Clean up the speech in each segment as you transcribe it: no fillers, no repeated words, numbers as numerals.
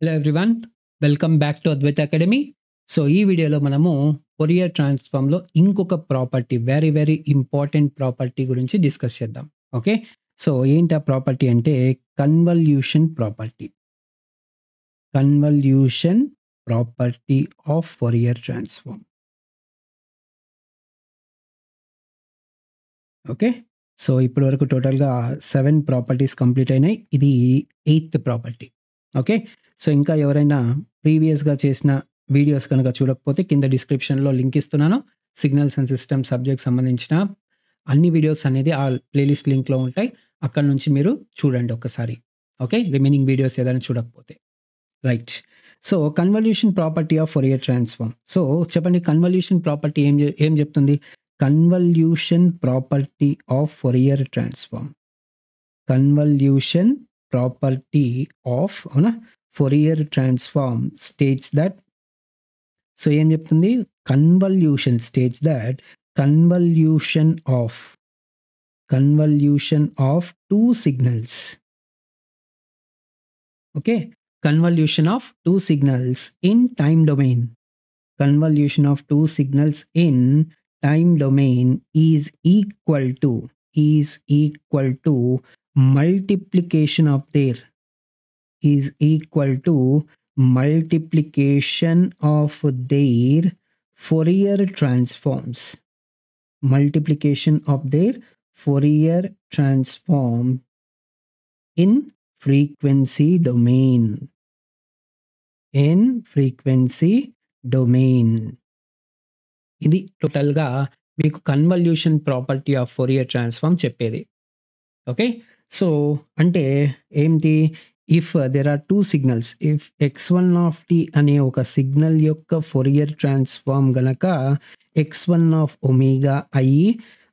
Hello everyone. Welcome back to Advaita academy. So, ఈ వీడియోలో మనము ఫోరియర్ ట్రాన్స్‌ఫార్మ్‌లో ఇంకొక ప్రాపర్టీ వెరీ ఇంపార్టెంట్ ప్రాపర్టీ గురించి డిస్కస్ చేద్దాం. ఓకే. సో, ఏంటి ఆ ప్రాపర్టీ అంటే convolution property. Convolution property of Fourier transform. Okay. So, ఇప్పటి వరకు టోటల్‌గా 7 ప్రాపర్టీస్ కంప్లీట్ అయినాయి. ఇది 8థ్ ప్రాపర్టీ. ఓకే. సో, ఇంకా ఎవరైనా ప్రీవియస్‌గా చేసిన వీడియోస్ కనుక చూడకపోతే కింద డిస్క్రిప్షన్‌లో లింక్ ఇస్తున్నాను. సిగ్నల్స్ అండ్ సిస్టమ్స్ సబ్జెక్ట్ సంబంధించిన అన్ని వీడియోస్ అనేది ఆ ప్లేలిస్ట్ లింక్‌లో ఉంటాయి. అక్కడి నుంచి మీరు చూడండి ఒక్కసారి. ఓకే. రిమైనింగ్ వీడియోస్ ఏదైనా చూడకపోతే. Right. So, convolution property of Fourier transform. So, చెప్పండి కన్వల్యూషన్ ప్రాపర్టీ ఏం చెప్తుంది? Convolution property of Fourier transform. Convolution property of అవునా? Fourier transform states that so, ఏం చెప్తుంది? Convolution states that convolution of convolution of 2 signals. Okay. Convolution of 2 signals in time domain. Convolution of 2 signals in time domain is equal to multiplication of their Fourier transforms. Multiplication of their Fourier transform in frequency domain. ఇది టోటల్‌గా మీకు convolution property of Fourier transform చెప్పేది. Okay. So, అంటే ఏంటి? If there are 2 signals, if x1 of t అనే ఒక signal యొక్క Fourier transform గనక x1 ఆఫ్ ఒమేగా అయ్యి,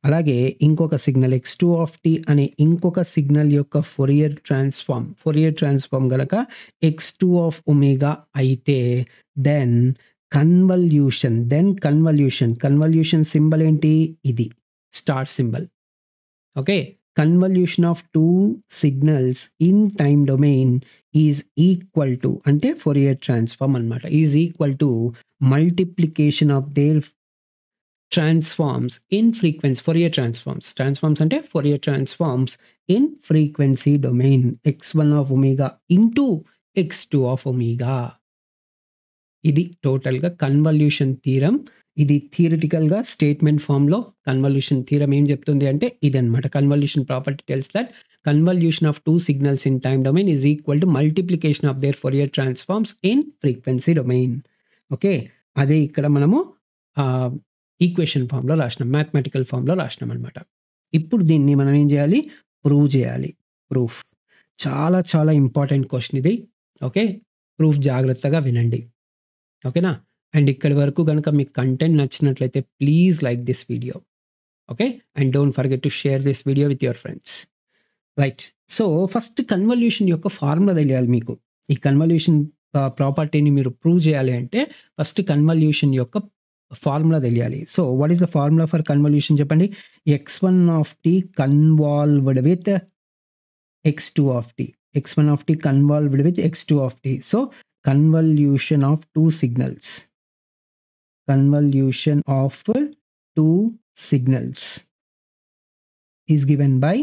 అలాగే ఇంకొక సిగ్నల్ x2 ఆఫ్ t అనే ఇంకొక సిగ్నల్ యొక్క ఫోరియర్ ట్రాన్స్‌ఫార్మ్ గనక x2 ఆఫ్ ఒమేగా అయితే దెన్ కన్వల్యూషన్ సింబల్ ఏంటి? ఇది star symbol. Okay. Convolution of 2 signals in time domain is equal to అంటే ఫోరియర్ ట్రాన్స్‌ఫార్మ్ అన్నమాట. Is equal to multiplication of their transforms in Fourier transforms అంటే Fourier transforms in frequency domain x1 of omega into x2 of omega. ఇది టోటల్‌గా convolution theorem. ఇది థియరిటికల్‌గా statement ఫార్మ్‌లో convolution theorem ఏం చెప్తుంది అంటే ఇదన్నమాట. Convolution property tells that convolution of 2 signals in time domain is equal to multiplication of there Fourier transforms in frequency domain. Okay. అదే ఇక్కడ మనము ఈక్వేషన్ ఫార్మ్‌లో రాసినాం. మ్యాథమెటికల్ ఫార్మ్‌లో రాసినాం అన్నమాట. ఇప్పుడు దీన్ని మనం ఏం చేయాలి? ప్రూవ్ చేయాలి. ప్రూఫ్. చాలా ఇంపార్టెంట్ క్వెషన్ ఇది. ఓకే. ప్రూఫ్ జాగ్రత్తగా వినండి. ఓకేనా? అండ్ ఇక్కడి వరకు గనుక మీకు కంటెంట్ నచ్చినట్లయితే please like this video. Okay. And don't forget to share this video with your friends. Right. So, first convolution యొక్క ఫార్ములా తెలియాలి మీకు. ఈ కన్వల్యూషన్ ప్రాపర్టీని మీరు ప్రూవ్ చేయాలి అంటే ఫస్ట్ కన్వల్యూషన్ యొక్క ఫార్ములా తెలియాలి. So, what is the formula for convolution చెప్పండి? x1 of t convolved with x2 of t. x1 of t convolved with x2 of t. So, convolution of 2 signals is given by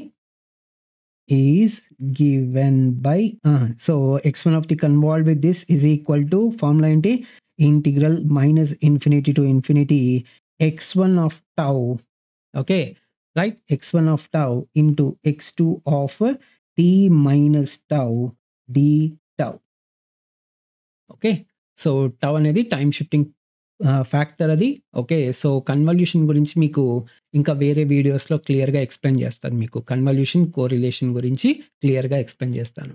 so x1 of t convolved with this is equal to formula ఏంటి? Integral minus infinity to infinity x1 of tau. Okay, right? x1 of tau into x2 of t minus tau d tau. Okay. So, tau అనేది time shifting factor అది. Okay. So, convolution గురించి మీకు ఇంకా వేరే వీడియోస్‌లో క్లియర్‌గా explain చేస్తాను మీకు. కన్వల్యూషన్, కోరిలేషన్ గురించి క్లియర్‌గా ఎక్స్‌ప్లెయిన్ చేస్తాను.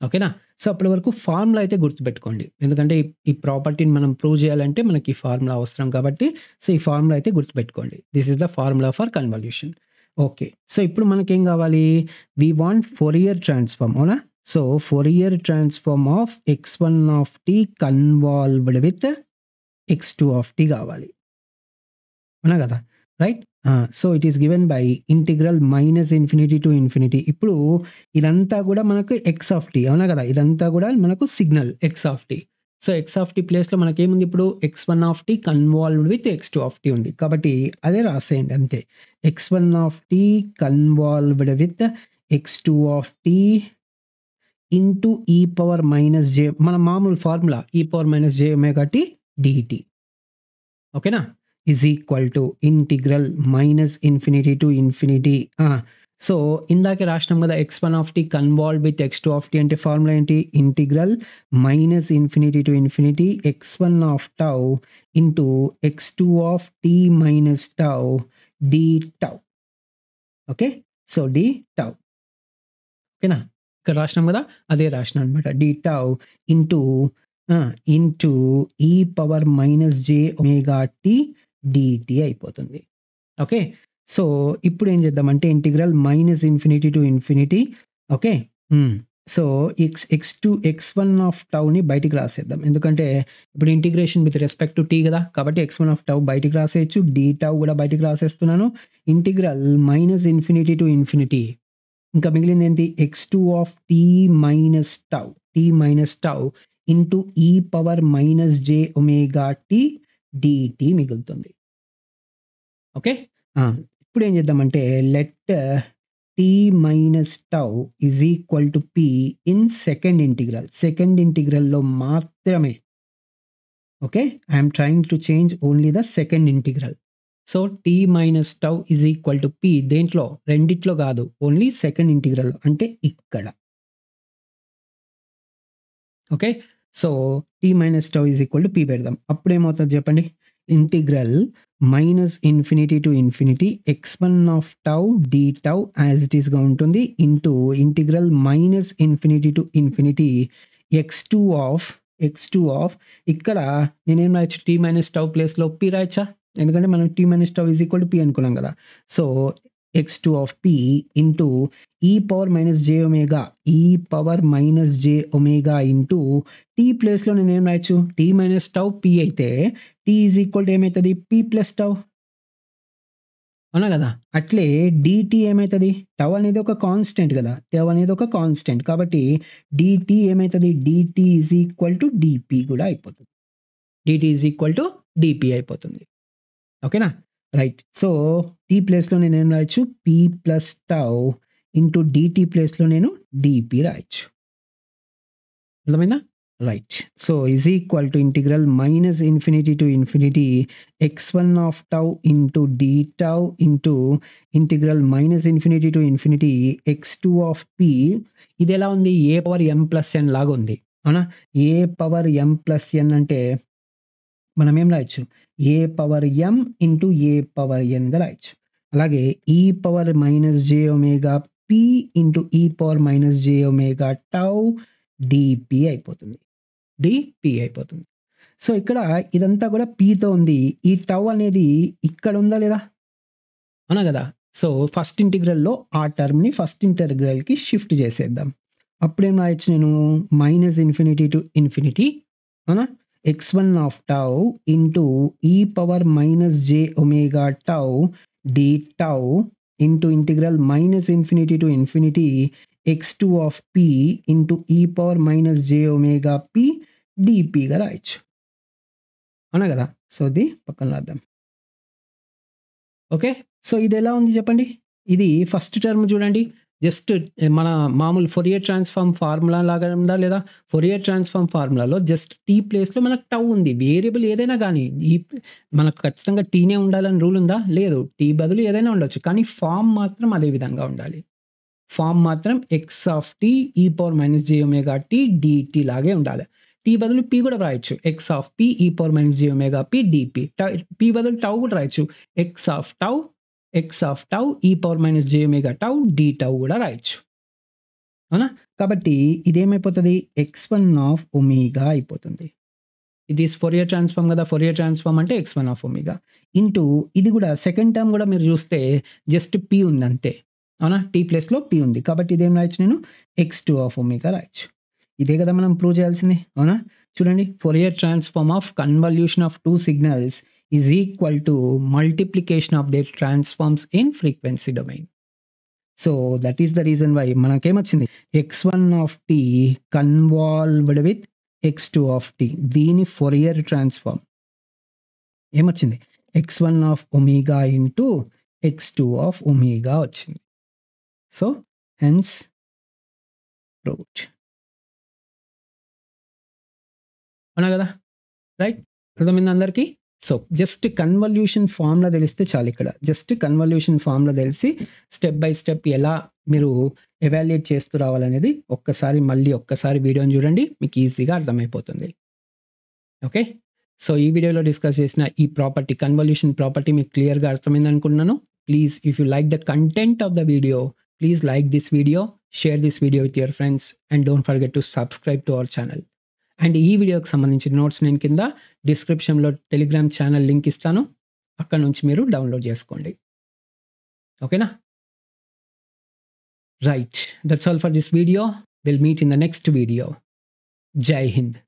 ఓకేనా? సో, అప్పటి వరకు ఫార్ములా అయితే గుర్తుపెట్టుకోండి. ఎందుకంటే ఈ ప్రాపర్టీని మనం ప్రూవ్ చేయాలంటే మనకి ఈ ఫార్ములా అవసరం కాబట్టి సో, ఈ ఫార్ములా అయితే గుర్తుపెట్టుకోండి. This is the formula for convolution. Okay. So, ఇప్పుడు మనకేం కావాలి? వి వాంట్ ఫోరియర్ ట్రాన్స్‌ఫార్మ్ అవునా? So, Fourier transform of x1 of t convolved with x2 of t కావాలి. అవునా కదా? Right. So it is given by integral -∞ to infinity. ఇప్పుడు ఇదంతా కూడా మనకు ఎక్స్ ఆఫ్ టీ అవునా కదా! ఇదంతా కూడా మనకు signal x of t. So x of t ప్లేస్‌లో మనకేముంది ఇప్పుడు x1 of t convolved with x2 of t ఉంది. కాబట్టి అదే రాసేయండి అంతే. x1 of t convolved with x2 of t into e power minus j మన మామూలు formula e power minus j omega t dt. ఓకేనా? Is equal to integral -∞ to infinity. So ఇందాకే రాసినాం కదా x1 of t convolved with x2 of tea అంటే formula ఏంటి? Integral -∞ to infinity x1 of tau into x2 of t minus tau d tau. Okay? So d tau. ఓకేనా? ఇక్కడ రాసినాం కదా! అదే రాసినా అనమాట. d tau into e power minus j omega t dt అయిపోతుంది. ఓకే? సో ఇప్పుడు ఏం చేద్దామంటే integral -∞ to infinity. Okay? So x1 of టౌని బయటికి రాసేద్దాం. ఎందుకంటే ఇప్పుడు integration with respect to t కదా! కాబట్టి x1 ఆఫ్ టౌ బయటికి రాసేయొచ్చు. d టౌ కూడా బయటికి రాసేస్తున్నాను. Integral -∞ to infinity. ఇంకా మిగిలింది ఏంటి? x2 of t minus tau into e power minus j omega t dt మిగులుతుంది. ఓకే? ఇప్పుడు ఏం చేద్దామంటే let t minus tau is equal to p in second integral. Second ఇంటిగ్రల్‌లో మాత్రమే. Okay? I am trying to change only the second integral. So t minus tau is equal to p దేంట్లో? రెండిట్లో కాదు. Only second ఇంటిగ్రల్‌లో అంటే ఇక్కడ. Okay? So t minus tau is equal to p పెడదాం. అప్పుడేమవుతుంది చెప్పండి? Integral -∞ to infinity x1 of tau d tau as it ఈస్‌గా ఉంటుంది. Into integral -∞ to infinity x2 of ఇక్కడ నేనేం రాయొచ్చు? t మైనస్ టౌ ప్లేస్‌లో p రాయొచ్చా? ఎందుకంటే మనం t minus tau is equal to p అనుకున్నాం కదా! So x2 of p into e power minus j omega into t ప్లేస్‌లో నేనేం రాయొచ్చు? t మైనస్ టౌ p అయితే t ఈజ్ ఈక్వల్ టు ఏమైతది? p plus tau. అవునా కదా! అట్లే dt ఏమైతది? టౌ అనేది ఒక కాన్స్టెంట్ కదా! టౌ అనేది ఒక కాన్స్టెంట్. కాబట్టి dt ఏమైతది? dt is equal to dp కూడా అయిపోతుంది. dt is equal to dp అయిపోతుంది. ఓకేనా? రైట్. సో t ప్లేస్‌లో నేనేం రాయొచ్చు? p plus tau into dt ప్లేస్‌లో నేను dp రాయొచ్చు. అర్థమైందా? Right. So is equal to integral -∞ to infinity x1 of tau into d tau into integral -∞ to infinity x2 of p. ఇది ఎలా ఉంది? a power m plus n లాగా ఉంది. అవునా? a power m plus n అంటే మనం ఏం రాయొచ్చు? a power m into a power nగా రాయొచ్చు. అలాగే e power minus j omega p into e power minus j omega tau dp అయిపోతుంది. dp అయిపోతుంది. సో ఇక్కడ ఇదంతా కూడా pతో ఉంది. ఈ టౌ అనేది ఇక్కడ ఉందా లేదా? అవునా కదా! సో ఫస్ట్ ఇంటిగ్రల్‌లో ఆ టర్మ్‌ని ఫస్ట్ ఇంటిగ్రల్‌కి షిఫ్ట్ చేసేద్దాం. అప్పుడేం రాయొచ్చు నేను? -∞ టు ఇన్ఫినిటీ అవునా? x1 of tau into e power minus j omega tau d tau into integral -∞ to infinity x2 of p into e power minus j omega p dpగా రాయొచ్చు. అవునా కదా! So ఇది పక్కన రాద్దాం. ఓకే? సో ఇది ఎలా ఉంది చెప్పండి? ఇది ఫస్ట్ టర్మ్ చూడండి. జస్ట్ మన మామూలు ఫోరియర్ ట్రాన్స్‌ఫార్మ్ ఫార్ములా లాగా ఉందా లేదా? ఫోరియర్ ట్రాన్స్‌ఫార్మ్ ఫార్ములాలో జస్ట్ t ప్లేస్‌లో మనకు టౌ ఉంది. వేరియబుల్ ఏదైనా గానీ మనకు ఖచ్చితంగా tనే ఉండాలని రూల్ ఉందా? లేదు. t బదులు ఏదైనా ఉండొచ్చు. కానీ ఫార్మ్ మాత్రం అదే విధంగా ఉండాలి. ఫార్మ్ మాత్రం x of t e power minus j omega t dt లాగే ఉండాలి. t బదులు p కూడా రాయొచ్చు. x of p e power minus j omega p dp. p బదులు టౌ కూడా రాయొచ్చు. x of tau e power minus j omega tau d tau కూడా రాయొచ్చు. అవునా? కాబట్టి ఇదేమైపోతది? x1 ఆఫ్ ఒమేగా అయిపోతుంది. ఇట్ ఈస్ ఫోరియర్ ట్రాన్స్‌ఫార్మ్ కదా! ఫోరియర్ ట్రాన్స్‌ఫార్మ్ అంటే x1 ఆఫ్ ఒమేగా. ఇంటూ ఇది కూడా సెకండ్ టర్మ్ కూడా మీరు చూస్తే జస్ట్ p ఉంది అంతే. అవునా? t ప్లేస్‌లో p ఉంది. కాబట్టి ఇదేం రాయొచ్చు నేను? x2 ఆఫ్ ఒమేగా రాయొచ్చు. ఇదే కదా మనం ప్రూవ్ చేయాల్సింది. అవునా? చూడండి Fourier transform of convolution of 2 signals is equal to multiplication of their transforms in frequency domain. So that is the reason why మనకేమొచ్చింది x1 of t convolved with x2 of t. దీని Fourier transform ఏమొచ్చింది x1 of omega into x2 of omega వచ్చింది. So hence proved. అవునా కదా, right? అర్థమైంది అందరికీ? So just convolution formula తెలిస్తే చాలు. ఇక్కడ జస్ట్ కన్వల్యూషన్ ఫార్ములా తెలిసి స్టెప్ బై స్టెప్ ఎలా మీరు ఎవాల్యుయేట్ చేస్తూ రావాలనేది మళ్ళీ ఒక్కసారి వీడియోని చూడండి, మీకు ఈజీగా అర్థమైపోతుంది. ఓకే, సో ఈ వీడియోలో డిస్కస్ చేసిన ఈ ప్రాపర్టీ, కన్వల్యూషన్ ప్రాపర్టీ మీకు క్లియర్గా అర్థమైంది అనుకుంటున్నాను. Please if you like the content of the video, please like this video, share this video with your friends and don't forget to subscribe to our channel. And ఈ వీడియోకి సంబంధించిన notes నేను కింద డిస్క్రిప్షన్లో టెలిగ్రామ్ ఛానల్ లింక్ ఇస్తాను, అక్కడ నుంచి మీరు డౌన్లోడ్ చేసుకోండి. ఓకేనా, right? That's all for this video. Will meet in the next video. జై హింద్.